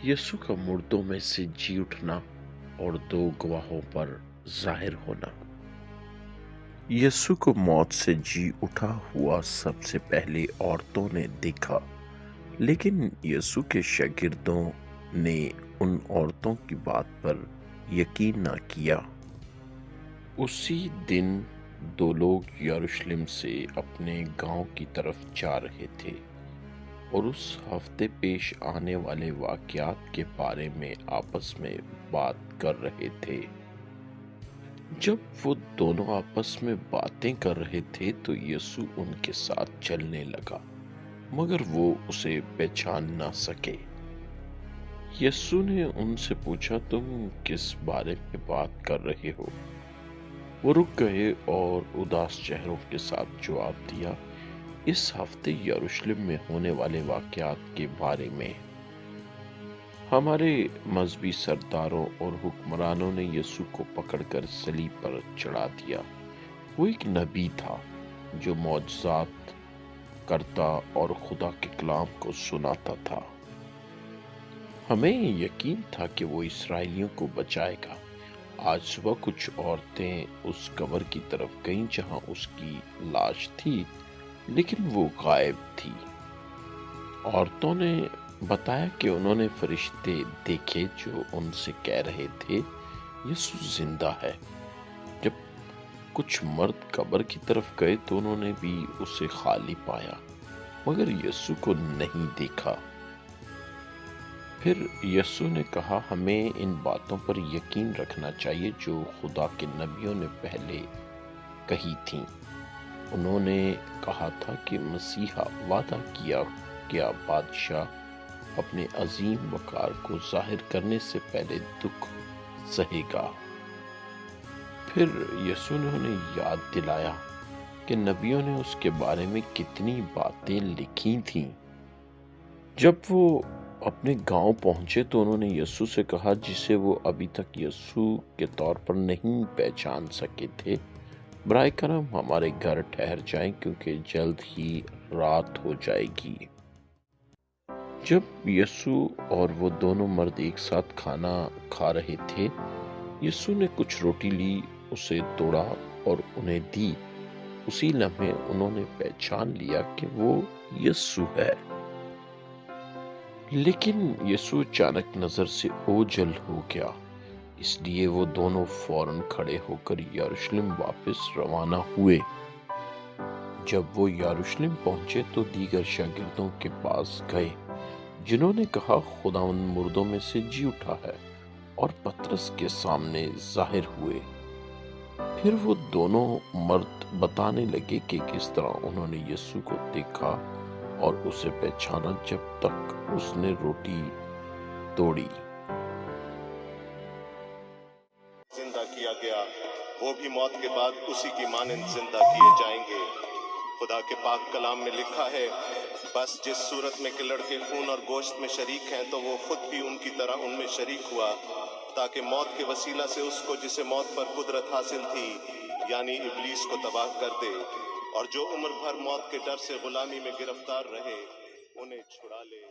यीशु का मुर्दों में से जी उठना और दो गवाहों पर जाहिर होना। यीशु को मौत से जी उठा हुआ सबसे पहले औरतों ने देखा, लेकिन यीशु के शागिर्दों ने उन औरतों की बात पर यकीन न किया। उसी दिन दो लोग यरूशलेम से अपने गांव की तरफ जा रहे थे और उस हफ्ते पेश आने वाले वाक़यात के बारे में आपस में बात कर रहे थे। जब वो दोनों आपस में बातें कर रहे थे तो यीशु उनके साथ चलने लगा, मगर वो उसे पहचान ना सके। यीशु ने उनसे पूछा, तुम किस बारे में बात कर रहे हो? वो रुक गए और उदास चेहरों के साथ जवाब दिया, इस हफ्ते यरूशलेम में होने वाले वाक़यात के बारे में। हमारे मजहबी सरदारों और हुक्मरानों ने यीशु को पकड़कर सलीब पर चढ़ा दिया। वो एक नबी था जो मौजज़ात करता और खुदा के कलाम को सुनाता था। हमें यकीन था कि वो इस्राएलियों को बचाएगा। आज सुबह कुछ औरतें उस कब्र की तरफ गईं जहां उसकी लाश थी, लेकिन वो गायब थी। औरतों ने बताया कि उन्होंने फरिश्ते देखे जो उनसे कह रहे थे, यीशु जिंदा है। जब कुछ मर्द कब्र की तरफ गए तो उन्होंने भी उसे खाली पाया, मगर यीशु को नहीं देखा। फिर यीशु ने कहा, हमें इन बातों पर यकीन रखना चाहिए जो खुदा के नबियों ने पहले कही थीं। उन्होंने कहा था कि मसीहा वादा किया गया बादशाह अपने अजीम वकार को जाहिर करने से पहले दुख सहेगा। फिर यीशु ने उन्हें याद दिलाया कि नबियों ने उसके बारे में कितनी बातें लिखी थीं। जब वो अपने गांव पहुंचे तो उन्होंने यीशु से कहा, जिसे वो अभी तक यीशु के तौर पर नहीं पहचान सके थे, बराए करम हमारे घर ठहर जाएं क्योंकि जल्द ही रात हो जाएगी। जब यीशु और वो दोनों मर्द एक साथ खाना खा रहे थे, यीशु ने कुछ रोटी ली, उसे तोड़ा और उन्हें दी। उसी लम्हे उन्होंने पहचान लिया कि वो यीशु है। लेकिन यीशु अचानक नजर से ओझल हो गया, इसलिए वो दोनों फौरन खड़े होकर यरूशलेम वापस रवाना हुए। जब वो यरूशलेम पहुंचे तो दीगर शागिर्दों के पास गए, जिन्होंने कहा, खुदावंद मुर्दों में से जी उठा है और पतरस के सामने जाहिर हुए। फिर वो दोनों मर्द बताने लगे कि किस तरह उन्होंने यीशु को देखा और उसे पहचाना जब तक उसने रोटी तोड़ी। जिंदा किया गया, वो भी मौत के बाद उसी की मानंद जिंदा किए जाएंगे। खुदा के पाक कलाम में लिखा है, बस जिस सूरत में कि लड़के खून और गोश्त में शरीक हैं, तो वो खुद भी उनकी तरह उनमें शरीक हुआ, ताकि मौत के वसीला से उसको जिसे मौत पर कुदरत हासिल थी, यानी इब्लीस को तबाह कर दे, और जो उम्र भर मौत के डर से गुलामी में गिरफ्तार रहे, उन्हें छुड़ा ले।